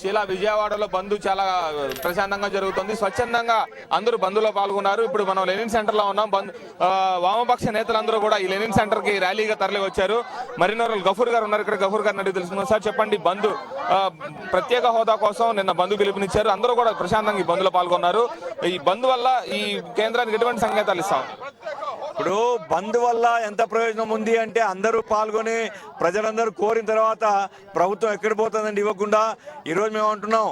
శీలా విజయవాడలో బంద్ చాలా ప్రశాంతంగా జరుగుతుంది. స్వచ్ఛందంగా అందరూ బంద్లో పాల్గొన్నారు. ఇప్పుడు మనం లెనిన్ సెంటర్ లో ఉన్నాం. వామపక్ష నేతలందరూ కూడా ఈ లెనిన్ సెంటర్ కి ర్యాలీగా తరలి వచ్చారు. మరిన్నోరు గఫూర్ గారు ఉన్నారు. ఇక్కడ గఫూర్ గారిని అడిగి తెలుసుకున్నాం. సార్ చెప్పండి, బంద్ ప్రత్యేక హోదా కోసం నిన్న బంద్ పిలుపునిచ్చారు. అందరూ కూడా ప్రశాంతంగా ఈ బంద్లో పాల్గొన్నారు. ఈ బంద్ వల్ల ఈ కేంద్రానికి ఎటువంటి సంకేతాలు ఇస్తాం? ఇప్పుడు బంద్ వల్ల ఎంత ప్రయోజనం ఉంది అంటే, అందరూ పాల్గొని ప్రజలందరూ కోరిన తర్వాత ప్రభుత్వం ఎక్కడ పోతుందండి ఇవ్వకుండా. ఈరోజు మేము అంటున్నాం,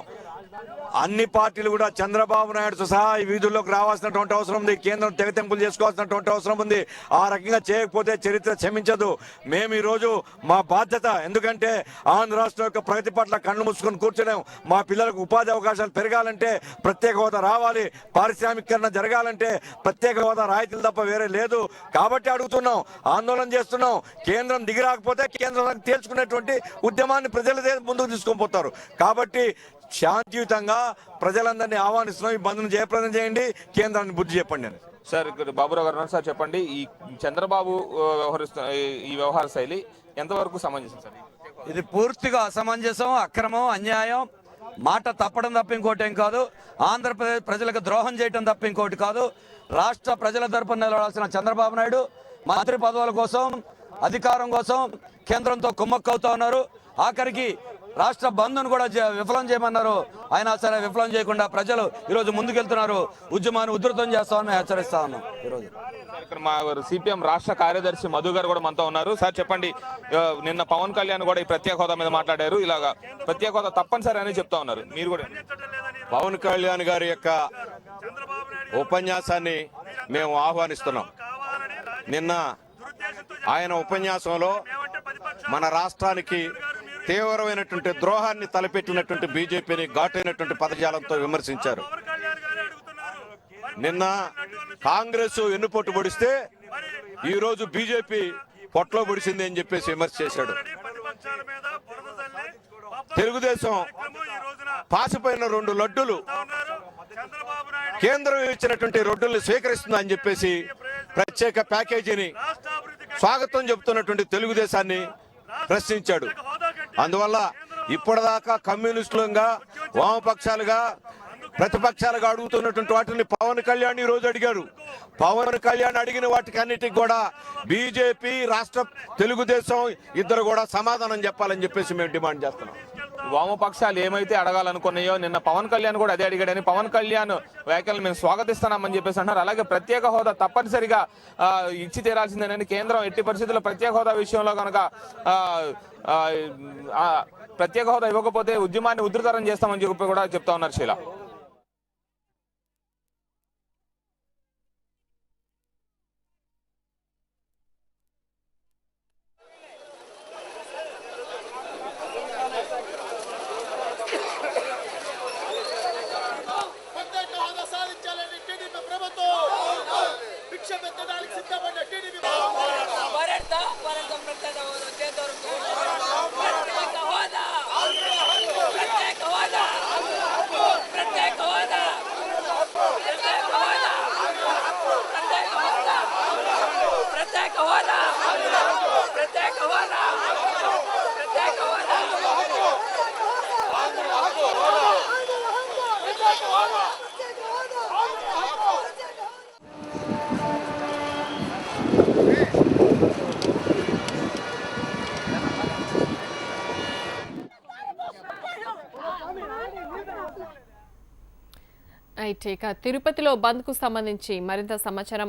అన్ని పార్టీలు కూడా చంద్రబాబు నాయుడుతో సహా ఈ వీధుల్లోకి రావాల్సినటువంటి అవసరం ఉంది. కేంద్రం తెగతెంపులు చేసుకోవాల్సినటువంటి అవసరం ఉంది. ఆ రకంగా చేయకపోతే చరిత్ర క్షమించదు. మేము ఈరోజు మా బాధ్యత, ఎందుకంటే ఆంధ్ర రాష్ట్రం యొక్క ప్రగతి పట్ల కళ్ళు మూసుకొని కూర్చోలేం. మా పిల్లలకు ఉపాధి అవకాశాలు పెరగాలంటే ప్రత్యేక హోదా రావాలి. పారిశ్రామికీకరణ జరగాలంటే ప్రత్యేక హోదా రాయితీలు తప్ప వేరే లేదు. కాబట్టి అడుగుతున్నాం, ఆందోళన చేస్తున్నాం. కేంద్రం దిగి రాకపోతే కేంద్రం తేల్చుకునేటువంటి ఉద్యమాన్ని ప్రజలదే ముందుకు తీసుకొని పోతారు. కాబట్టి శాంతియుతంగా ప్రజలందరినీ ఆహ్వానిస్తున్నాం. ఈ బంద్ను జయప్రదం చేయండి, కేంద్రాన్ని బుద్ధి చెప్పండి అని. సార్ ఇక్కడ బాబురావు గారు సార్ చెప్పండి, ఈ చంద్రబాబు ఈ వ్యవహార శైలి ఎంతవరకు సమంజసం సార్? ఇది పూర్తిగా అసమంజసం, అక్రమం, అన్యాయం. మాట తప్పడం తప్ప ఇంకోటి ఏం కాదు. ఆంధ్రప్రదేశ్ ప్రజలకు ద్రోహం చేయడం తప్ప ఇంకోటి కాదు. రాష్ట్ర ప్రజల తరపున నిలబడాల్సిన చంద్రబాబు నాయుడు మంత్రి పదవుల కోసం, అధికారం కోసం కేంద్రంతో కుమ్మక్కవుతా ఉన్నారు. ఆఖరికి రాష్ట్ర బంద్ను కూడా విఫలం చేయమన్నారు. అయినా సరే విఫలం చేయకుండా ప్రజలు ఈరోజు ముందుకెళ్తున్నారు. ఉద్యమాన్ని ఉధృతం చేస్తామని మేము హెచ్చరిస్తా ఉన్నాం. ఈరోజు ఇక్కడ మా సిపిఎం రాష్ట్ర కార్యదర్శి మధు గారు కూడా మనతో ఉన్నారు. సార్ చెప్పండి, నిన్న పవన్ కళ్యాణ్ కూడా ఈ ప్రత్యేక హోదా మీద మాట్లాడారు. ఇలాగా ప్రత్యేక హోదా తప్పనిసరి అని చెప్తా ఉన్నారు. మీరు కూడా పవన్ కళ్యాణ్ గారి యొక్క ఉపన్యాసాన్ని మేము ఆహ్వానిస్తున్నాం. నిన్న ఆయన ఉపన్యాసంలో మన రాష్ట్రానికి తీవ్రమైనటువంటి ద్రోహాన్ని తలపెట్టినటువంటి బీజేపీని ఘాటైనటువంటి పదజాలంతో విమర్శించారు. నిన్న కాంగ్రెస్ ఎన్నుపోటు పొడిస్తే ఈరోజు బీజేపీ పొట్లో పొడిచింది అని చెప్పేసి విమర్శ చేశాడు. తెలుగుదేశం పాసిపోయిన 2 లడ్డులు కేంద్రం ఇచ్చినటువంటి లడ్డుల్ని స్వీకరిస్తుందని చెప్పేసి ప్రత్యేక ప్యాకేజీని స్వాగతం చెబుతున్నటువంటి తెలుగుదేశాన్ని ప్రశ్నించాడు. అందువల్ల ఇప్పటిదాకా కమ్యూనిస్టులుగా, వామపక్షాలుగా, ప్రతిపక్షాలుగా అడుగుతున్నటువంటి వాటిని పవన్ కళ్యాణ్ ఈ రోజు అడిగారు. పవన్ కళ్యాణ్ అడిగిన వాటికి అన్నిటికి కూడా బీజేపీ, రాష్ట్ర తెలుగుదేశం ఇద్దరు కూడా సమాధానం చెప్పాలని చెప్పేసి మేము డిమాండ్ చేస్తున్నాం. వామపక్షాలు ఏమైతే అడగాలనుకున్నాయో నిన్న పవన్ కళ్యాణ్ కూడా అదే అడిగాడని పవన్ కళ్యాణ్ వ్యాఖ్యలు మేము స్వాగతిస్తున్నామని చెప్పేసి అన్నారు. అలాగే ప్రత్యేక హోదా తప్పనిసరిగా ఇచ్చి తీరాల్సిందేనని, కేంద్రం ఎట్టి పరిస్థితుల్లో ప్రత్యేక హోదా విషయంలో కనుక ప్రత్యేక హోదా ఇవ్వకపోతే ఉద్యమాన్ని ఉధృతరం చేస్తామని చెప్పి కూడా చెప్తా ఉన్నారు శీలా. అయితే ఇక తిరుపతిలో బంద్కు సంబంధించి మరింత సమాచారం